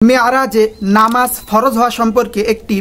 মেয়ারাজে নামাজ ফরজ হওয়া সম্পর্কে একটি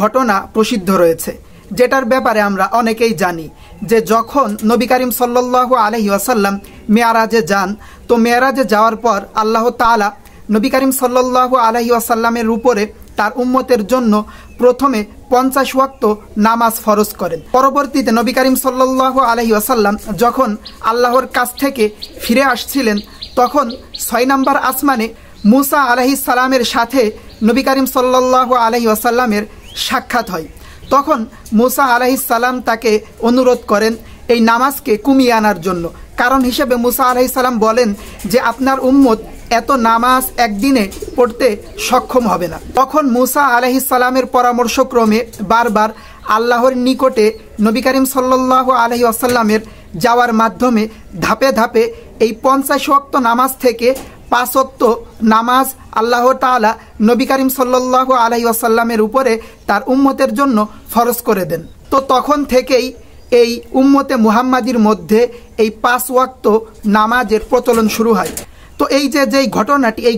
ঘটনা প্রসিদ্ধ রয়েছে, যেটার ব্যাপারে আমরা অনেকেই জানি যে যখন নবী করিম সাল্লাল্লাহু আলাইহি ওয়াসাল্লাম মেয়ারাজে যান, তো মেয়ারাজে যাওয়ার পর আল্লাহ তাআলা নবী করিম সাল্লাল্লাহু আলাইহি ওয়াসাল্লামের উপরে তার উম্মতের জন্য প্রথমে 50 ওয়াক্ত নামাজ ফরজ করেন। পরবর্তীতে নবী করিম সাল্লাল্লাহু আলাইহি ওয়াসাল্লাম যখন আল্লাহর কাছ থেকে ফিরে আসছিলেন, তখন 6 নম্বর আসমানে মুসা আলাইহিস সালামের সাথে নবী করিম সাল্লাল্লাহু আলাইহি ওয়াসাল্লামের সাক্ষাৎ হয়। তখন মুসা আলাইহিস সালাম তাকে অনুরোধ করেন এই নামাজকে কমিয়ে আনার জন্য। কারণ হিসেবে মুসা আলাইহিস সালাম বলেন যে আপনার উম্মত এত নামাজ একদিনে পড়তে সক্ষম হবে না। তখন মুসা আলাইহিস সালামের পরামর্শক্রমে বারবার আল্লাহর নিকটে নবী করিম সাল্লাল্লাহু আলাইহি ওয়াসাল্লামের যাওয়ার মাধ্যমে ধাপে ধাপে এই 50 ওয়াক্ত নামাজ থেকে 5 ওয়াক্ত নামাজ আল্লাহ তাআলা নবী করিম সাল্লাল্লাহু আলাইহি ওয়াসাল্লামের উপরে তার উম্মতের জন্য ফরজ করে দেন। তো তখন থেকেই এই উম্মতে মুহাম্মাদির মধ্যে এই 5 ওয়াক্ত নামাজের প্রচলন শুরু হয়। তো এই যে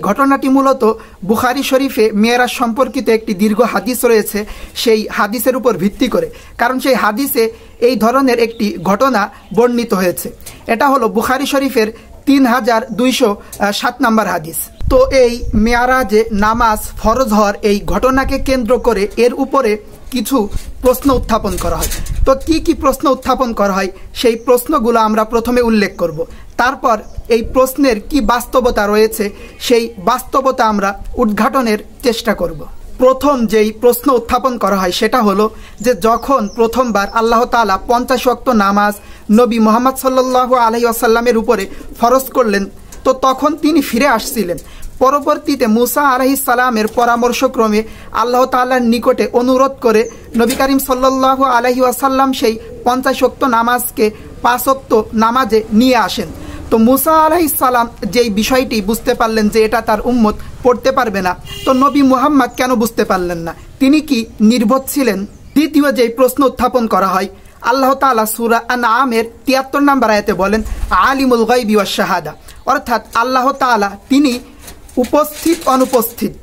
ঘটনাটি মূলত বুখারী শরীফে মেরাজ সম্পর্কিত একটি দীর্ঘ হাদিস রয়েছে, সেই হাদিসের উপর ভিত্তি করে। কারণ সেই হাদিসে এই ধরনের একটি ঘটনা বর্ণিত হয়েছে। এটা হলো বুখারী শরীফের 3207 নম্বর হাদিস। তো এই মেয়ারাজে নামাজ ফরজ হওয়ার এই ঘটনাকে কেন্দ্র করে এর উপরে কিছু প্রশ্ন উত্থাপন করা হয়। তো কি প্রশ্ন উত্থাপন করা হয় সেই প্রশ্নগুলো আমরা প্রথমে উল্লেখ করব। তারপর এই প্রশ্নের কি বাস্তবতা রয়েছে সেই বাস্তবতা আমরা উদ্ঘাটনের চেষ্টা করব। প্রথম যেই প্রশ্ন উত্থাপন করা হয় সেটা হলো যে যখন প্রথমবার আল্লাহ তাআলা 50 ওয়াক্ত নামাজ নবী মুহাম্মদ সাল্লাল্লাহু আলাইহি ওয়াসাল্লামের উপরে ফরজ করলেন, তো তখন তিনি ফিরে আসছিলেন। পরবর্তীতে মুসা আলাইহিস সালামের পরামর্শক্রমে আল্লাহ তাআলার নিকটে অনুরোধ করে নবী করিম সাল্লাল্লাহু আলাইহি ওয়াসাল্লাম সেই 50 ওয়াক্ত নামাজকে 5 ওয়াক্ত নামাজে নিয়ে আসেন। তো মুসা আলাইহিস সালাম যেই বিষয়টি বুঝতে পারলেন যে এটা তার উম্মত পড়তে পারবে না, তো নবী মুহাম্মদ কেন বুঝতে পারলেন না? তিনি কি নির্বোধ ছিলেন? দ্বিতীয় যেই প্রশ্ন উত্থাপন করা হয়, আল্লাহ তাআলা সূরা আনআমের 73 নম্বর আয়াতে বলেন আলিমুল গায়বি ওয়াশ শাহাদা, অর্থাৎ আল্লাহ তাআলা তিনি উপস্থিত অনুপস্থিত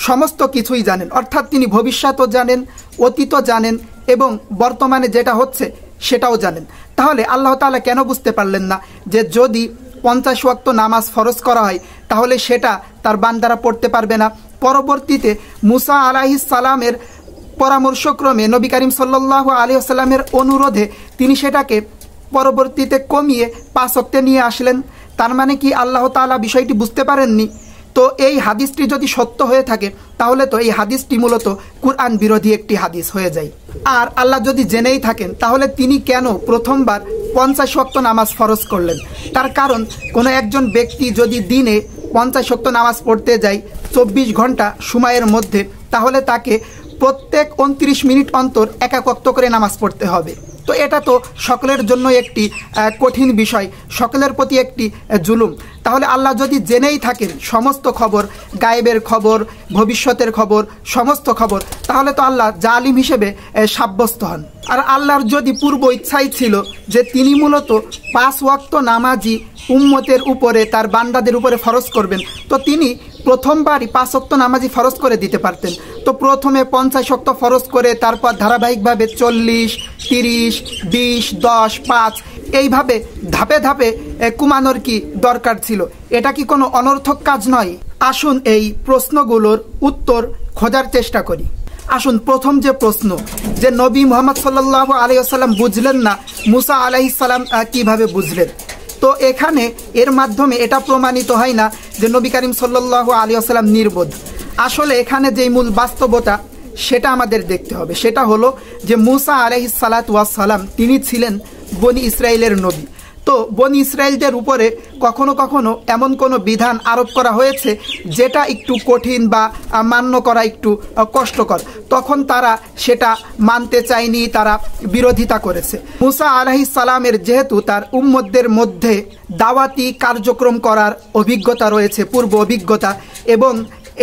সমস্ত কিছুই জানেন। অর্থাৎ তিনি ভবিষ্যৎও জানেন, অতীতও জানেন এবং বর্তমানে যেটা হচ্ছে সেটাও জানেন। তাহলে আল্লাহ তাআলা কেন বুঝতে পারলেন না যে যদি 50 ওয়াক্ত নামাজ ফরজ করা হয় তাহলে সেটা তার বান্দারা পড়তে পারবে না? পরবর্তীতে মুসা আলাইহিস সালামের পরামর্শক্রমে নবী করিম সাল্লাল্লাহু আলাইহি ওয়াসাল্লামের অনুরোধে তিনি সেটাকে পরবর্তীতে কমিয়ে 5 ওয়াক্তে নিয়ে আসলেন। তার মানে কি আল্লাহ তাআলা বিষয়টি বুঝতে পারেননি? তো এই হাদিসটি যদি সত্য হয়ে থাকে তাহলে তো এই হাদিসটি মূলত কুরআন বিরোধী একটি হাদিস হয়ে যায়। আর আল্লাহ যদি জেনেই থাকেন তাহলে তিনি কেন প্রথমবার 50 ওয়াক্ত নামাজ ফরজ করলেন? তার কারণ কোনো একজন ব্যক্তি যদি দিনে 50 ওয়াক্ত নামাজ পড়তে যায় 24 ঘন্টা সময়ের মধ্যে, তাহলে তাকে প্রত্যেক 29 মিনিট অন্তর 1 ওয়াক্ত করে নামাজ পড়তে হবে। তো এটা তো সকলের জন্য একটি কঠিন বিষয়, সকলের প্রতি একটি জুলুম। তাহলে আল্লাহ যদি জেনেই থাকেন সমস্ত খবর, গায়েবের খবর, ভবিষ্যতের খবর, সমস্ত খবর, তাহলে তো আল্লাহ জালিম হিসেবে সাব্যস্ত হন। আর আল্লাহর যদি পূর্ব ইচ্ছাই ছিল যে তিনি মূলত 5 ওয়াক্ত নামাজি উম্মতের উপরে তার বান্দাদের উপরে ফরজ করবেন, তো তিনি প্রথমবারই 5 ওয়াক্ত নামাজি ফরজ করে দিতে পারতেন। তো প্রথমে 50 ওয়াক্ত ফরজ করে তারপর ধারাবাহিকভাবে 40, 30, 20, 10, 5 এইভাবে ধাপে ধাপে কমানোর কি দরকার ছিল? এটা কি কোনো অনর্থক কাজ নয়? আসুন এই প্রশ্নগুলোর উত্তর খোঁজার চেষ্টা করি। আসুন প্রথম যে প্রশ্ন, যে নবী মুহাম্মদ সাল্লাল্লাহু আলাইহি ওয়াসাল্লাম বুঝলেন না, মুসা আলাইহিস সালাম কিভাবে বুঝলেন? তো এখানে এর মাধ্যমে এটা প্রমাণিত হয় না যে নবী করিম সাল্লাল্লাহু আলাইহি ওয়াসাল্লাম নির্বোধ। আসলে এখানে যেই মূল বাস্তবতা সেটা আমাদের দেখতে হবে। সেটা হলো যে মুসা আলাইহিস সালাতু ওয়াস সালাম তিনি ছিলেন বনি ইসরাইলের নবী। তো বনি ইসরাইলদের উপরে কখনো কখনো এমন কোনো বিধান আরোপ করা হয়েছে যেটা একটু কঠিন বা মান্য করা একটু কষ্টকর, তখন তারা সেটা মানতে চায়নি, তারা বিরোধিতা করেছে। মুসা আলাইহিস সালামের যেহেতু তার উম্মতদের মধ্যে দাওয়াতি কার্যক্রম করার অভিজ্ঞতা রয়েছে, পূর্ব অভিজ্ঞতা, এবং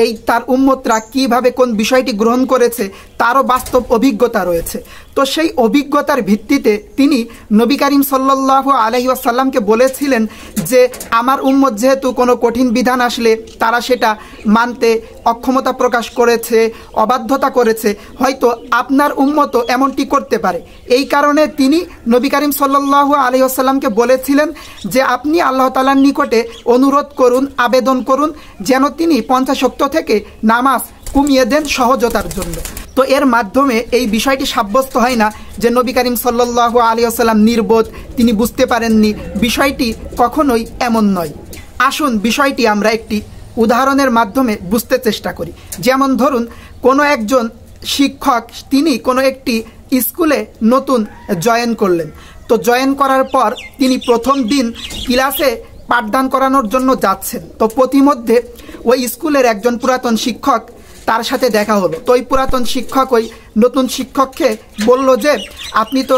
এই তার উম্মতরা কিভাবে কোন বিষয়টি গ্রহণ করেছে তারও বাস্তব অভিজ্ঞতা রয়েছে। তো সেই অভিজ্ঞতার ভিত্তিতে তিনি নবী করিম সাল্লাল্লাহু আলাইহি ওয়াসাল্লামকে বলেছিলেন যে আমার উম্মত যেহেতু কোনো কঠিন বিধান আসলে তারা সেটা মানতে অক্ষমতা প্রকাশ করেছে, অবাধ্যতা করেছে, হয়তো আপনার উম্মতও এমনটি করতে পারে। এই কারণে তিনি নবী করিম সাল্লাল্লাহু আলাইহি ওয়াসাল্লামকে বলেছিলেন যে আপনি আল্লাহ তাআলার নিকটে অনুরোধ করুন, আবেদন করুন যেন তিনি 50 ওয়াক্ত থেকে নামাজ কমিয়ে দেন সহজতার জন্য। তো এর মাধ্যমে এই বিষয়টি সাব্যস্ত হয় না যে নবী করিম সাল্লাল্লাহু আলাইহি ওয়াসাল্লাম নির্বোধ, তিনি বুঝতে পারেননি। বিষয়টি কখনোই এমন নয়। আসুন বিষয়টি আমরা একটি উদাহরণের মাধ্যমে বুঝতে চেষ্টা করি। যেমন ধরুন কোনো একজন শিক্ষক তিনি কোনো একটি স্কুলে নতুন জয়েন করলেন। তো জয়েন করার পর তিনি প্রথম দিন ক্লাসে পাঠদান করানোর জন্য যাচ্ছেন। তো প্রতিমধ্যে ওই স্কুলের একজন পুরাতন শিক্ষক তার সাথে দেখা হলো। তো ওই পুরাতন শিক্ষক ওই নতুন শিক্ষককে বলল যে আপনি তো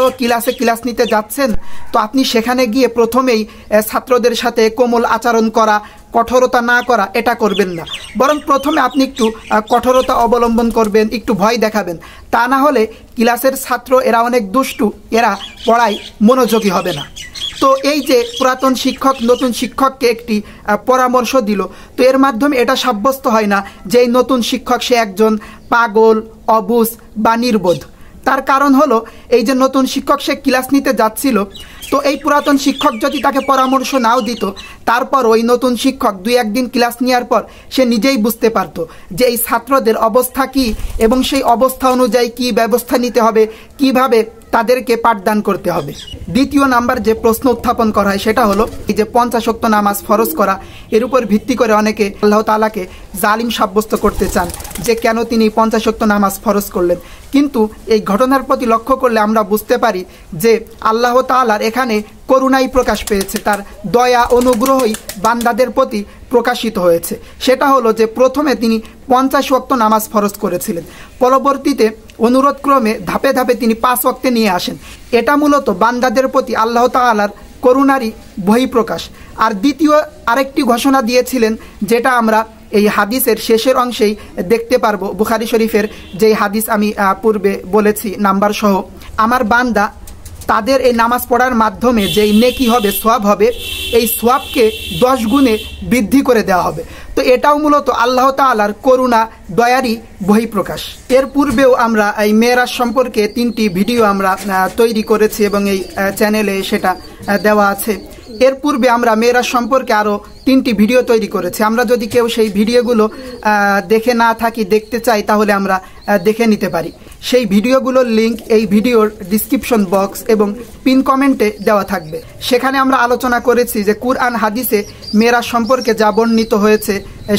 ক্লাস নিতে যাচ্ছেন, তো আপনি সেখানে গিয়ে প্রথমেই ছাত্রদের সাথে কোমল আচরণ করা, কঠোরতা না করা এটা করবেন না, বরং প্রথমে আপনি একটু কঠোরতা অবলম্বন করবেন, একটু ভয় দেখাবেন। তা না হলে ক্লাসের ছাত্র এরা অনেক দুষ্টু, এরা পড়ায় মনোযোগী হবে না। তো এই যে পুরাতন শিক্ষক নতুন শিক্ষককে একটি পরামর্শ দিল, তো এর মাধ্যমে এটা সাব্যস্ত হয় না যে এই নতুন শিক্ষক সে একজন পাগল, অবুঝ বা নির্বোধ। তার কারণ হলো এই যে নতুন শিক্ষক সে ক্লাস নিতে যাচ্ছিল, তো এই পুরাতন শিক্ষক যদি তাকে পরামর্শ নাও দিত, তারপর ওই নতুন শিক্ষক 2-1 দিন ক্লাস নেওয়ার পর সে নিজেই বুঝতে পারত যে এই ছাত্রদের অবস্থা কি এবং সেই অবস্থা অনুযায়ী কি ব্যবস্থা নিতে হবে, কিভাবে তাদেরকে পাঠদান করতে হবে। দ্বিতীয় নাম্বার যে প্রশ্ন উত্থাপন করা হয় সেটা হলো এই যে 50 ওয়াক্ত নামাজ ফরজ করা, এর উপর ভিত্তি করে অনেকে আল্লাহ তাআলাকে জালিম সাব্যস্ত করতে চান যে কেন তিনি 50 ওয়াক্ত নামাজ ফরজ করলেন। কিন্তু এই ঘটনার প্রতি লক্ষ্য করলে আমরা বুঝতে পারি যে আল্লাহ তাআলার এখানে করুণাই প্রকাশ পেয়েছে, তার দয়া অনুগ্রহই বান্দাদের প্রতি প্রকাশিত হয়েছে। সেটা হলো যে প্রথমে তিনি 50 ওয়াক্ত নামাজ ফরজ করেছিলেন, পরবর্তীতে অনুরোধক্রমে ধাপে ধাপে তিনি 5 ওয়াক্তে নিয়ে আসেন। এটা মূলত বান্দাদের প্রতি আল্লাহ তাআলার করুণারই বহিঃপ্রকাশ। আর দ্বিতীয় আরেকটি ঘোষণা দিয়েছিলেন যেটা আমরা এই হাদিসের শেষের অংশেই দেখতে পারবো। বুখারী শরীফের যেই হাদিস আমি পূর্বে বলেছি নাম্বার সহ, আমার বান্দা তাদের এই নামাজ পড়ার মাধ্যমে যেই নেকি হবে, সওয়াব হবে, এই সওয়াবকে 10 গুণে বৃদ্ধি করে দেওয়া হবে। তো এটাও মূলত আল্লাহ তাআলার করুণা দয়ারই বহিঃপ্রকাশ। এর পূর্বেও আমরা এই মেরাজ সম্পর্কে 3টি ভিডিও আমরা তৈরি করেছি এবং এই চ্যানেলে সেটা দেওয়া আছে। এর পূর্বে আমরা মেরাজ সম্পর্কে আরও 3টি ভিডিও তৈরি করেছি। আমরা যদি কেউ সেই ভিডিওগুলো দেখে না থাকি, দেখতে চাই, তাহলে আমরা দেখে নিতে পারি। সেই ভিডিওগুলোর লিঙ্ক এই ভিডিওর ডিসক্রিপশন বক্স এবং পিন কমেন্টে দেওয়া থাকবে। সেখানে আমরা আলোচনা করেছি যে কুরআন হাদিসে মেরাজ সম্পর্কে যা বর্ণিত হয়েছে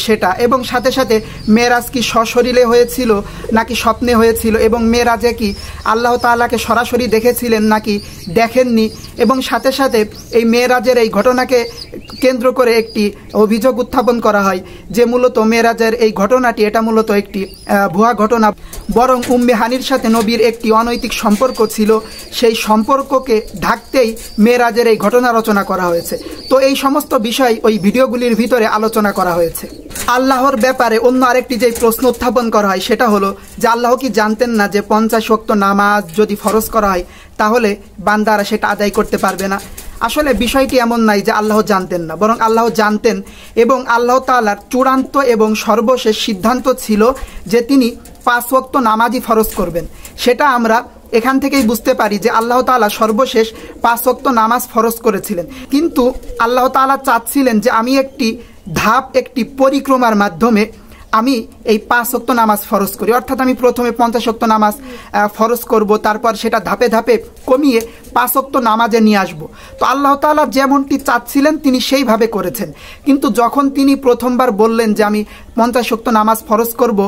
সেটা, এবং সাথে সাথে মেরাজ কি সশরীরে হয়েছিল নাকি স্বপ্নে হয়েছিল, এবং মেরাজে কি আল্লাহ তাআলাকে সরাসরি দেখেছিলেন নাকি দেখেননি, এবং সাথে সাথে এই মেরাজের এই ঘটনাকে কেন্দ্র করে একটি অভিযোগ উত্থাপন করা হয় যে মূলত মেরাজের এই ঘটনাটি এটা মূলত একটি ভুয়া ঘটনা, বরং উম্মে হানির সাথে নবীর একটি অনৈতিক সম্পর্ক ছিল। সেই সম্পর্ককে ঢাকতেই মেরাজের এই ঘটনা রচনা করা হয়েছে। তো এই সমস্ত বিষয় ওই ভিডিওগুলির ভিতরে আলোচনা করা হয়েছে। আল্লাহর ব্যাপারে অন্য আরেকটি যে প্রশ্ন উত্থাপন করা হয় সেটা হলো যে আল্লাহ কি জানতেন না যে 50 ওয়াক্ত নামাজ যদি ফরজ করা হয় তাহলে বান্দারা সেটা আদায় করতে পারবে না? আসলে বিষয়টি এমন নাই যে আল্লাহ জানতেন না, বরং আল্লাহ জানতেন, এবং আল্লাহ তাআলার চূড়ান্ত এবং সর্বশেষ সিদ্ধান্ত ছিল যে তিনি 5 ওয়াক্ত নামাজই ফরজ করবেন। সেটা আমরা এখান থেকেই বুঝতে পারি যে আল্লাহ তাআলা সর্বশেষ 5 ওয়াক্ত নামাজ ফরজ করেছিলেন। কিন্তু আল্লাহ তাআলা চাচ্ছিলেন যে আমি একটি ধাপ, একটি পরিক্রমার মাধ্যমে আমি এই 5 ওয়াক্ত নামাজ ফরজ করি, অর্থাৎ আমি প্রথমে 50 ওয়াক্ত নামাজ ফরজ করব, তারপর সেটা ধাপে ধাপে কমিয়ে 5 ওয়াক্ত নামাজে নিয়ে আসব। তো আল্লাহ তাআলা যেমনটি চাচ্ছিলেন তিনি সেইভাবে করেছেন। কিন্তু যখন তিনি প্রথমবার বললেন যে আমি 50 ওয়াক্ত নামাজ ফরজ করব,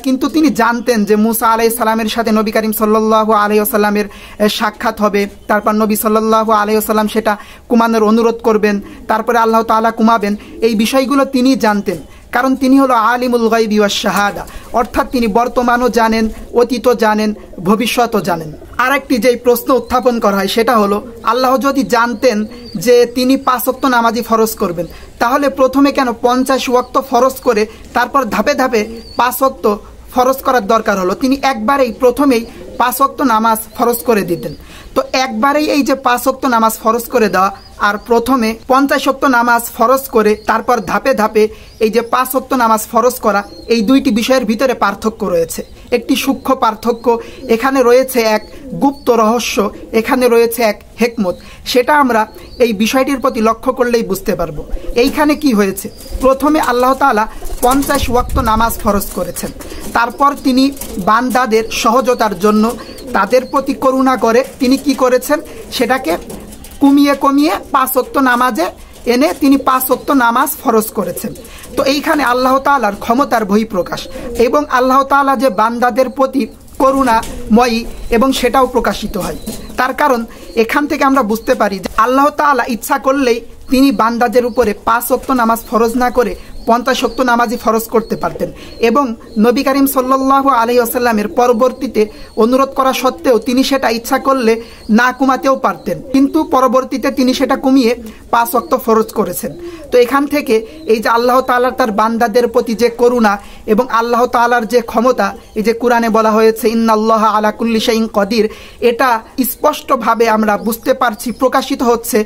কিন্তু তিনি জানতেন যে মুসা আলাইহিস সালামের সাথে নবী করিম সাল্লাল্লাহু আলাইহি ওয়াসাল্লামের সাক্ষাৎ হবে, তারপর নবী সাল্লাল্লাহু আলাইহি ওয়াসাল্লাম সেটা কুমানোর অনুরোধ করবেন, তারপরে আল্লাহ তাআলা কুমাবেন। এই বিষয়গুলো তিনি জানতেন, কারণ তিনি হলো আলিমুল গায়বি ওয়াশ শাহাদা, অর্থাৎ তিনি বর্তমানও জানেন, অতীতও জানেন, ভবিষ্যৎও জানেন। আরেকটি যেই প্রশ্ন উত্থাপন করা হয় সেটা হলো আল্লাহ যদি জানতেন যে তিনি 5 ওয়াক্ত নামাজই ফরজ করবেন, তাহলে প্রথমে কেন 50 ওয়াক্ত ফরজ করে তারপর ধাপে ধাপে 5 ওয়াক্ত ফরজ করার দরকার হলো? তিনি একবারেই প্রথমেই 5 ওয়াক্ত নামাজ ফরজ করে দিতেন। তো একবারেই এই যে 5 ওয়াক্ত নামাজ ফরজ করে দেওয়া আর প্রথমে 50 ওয়াক্ত নামাজ ফরজ করে তারপর ধাপে ধাপে এই যে 5 ওয়াক্ত নামাজ ফরজ করা, এই দুইটি বিষয়ের ভিতরে পার্থক্য রয়েছে, একটি সূক্ষ্ম পার্থক্য। এখানে রয়েছে এক গুপ্ত রহস্য, এখানে রয়েছে এক হিকমত, সেটা আমরা এই বিষয়টির প্রতি লক্ষ্য করলেই বুঝতে পারবো। এইখানে কি হয়েছে, প্রথমে আল্লাহ তাআলা 50 ওয়াক্ত নামাজ ফরজ করেছেন, তারপর তিনি বান্দাদের সহজতার জন্য তাদের প্রতি করুণা করে তিনি কি করেছেন, সেটাকে কমিয়ে কমিয়ে 5 ওয়াক্ত নামাজে এনে তিনি 5 ওয়াক্ত নামাজ ফরজ করেছেন। তো এইখানে আল্লাহ তাআলার ক্ষমতার বহিঃপ্রকাশ এবং আল্লাহ তাআলা যে বান্দাদের প্রতি করুণাময়ী এবং সেটাও প্রকাশিত হয়। তার কারণ এখান থেকে আমরা বুঝতে পারি যে আল্লাহ তাআলা ইচ্ছা করলেই তিনি বান্দাদের উপরে 5 ওয়াক্ত নামাজ ফরজ না করে 50 ওয়াক্ত নামাজই ফরজ করতে পারতেন এবং নবী করিম সাল্লাল্লাহু আলাইহি ওয়াসাল্লামের পরবর্তীতে অনুরোধ করা সত্ত্বেও তিনি সেটা ইচ্ছা করলে না কমাতেও পারতেন, কিন্তু পরবর্তীতে তিনি সেটা কমিয়ে 5 ওয়াক্ত ফরজ করেছেন। তো এখান থেকে এই যে আল্লাহ তাআলার তার বান্দাদের প্রতি যে করুণা এবং আল্লাহ তাআলার যে ক্ষমতা, এই যে কোরআনে বলা হয়েছে ইন্নাল্লাহা আলা কুল্লি শাইইন কদির, এটা স্পষ্টভাবে আমরা বুঝতে পারছি, প্রকাশিত হচ্ছে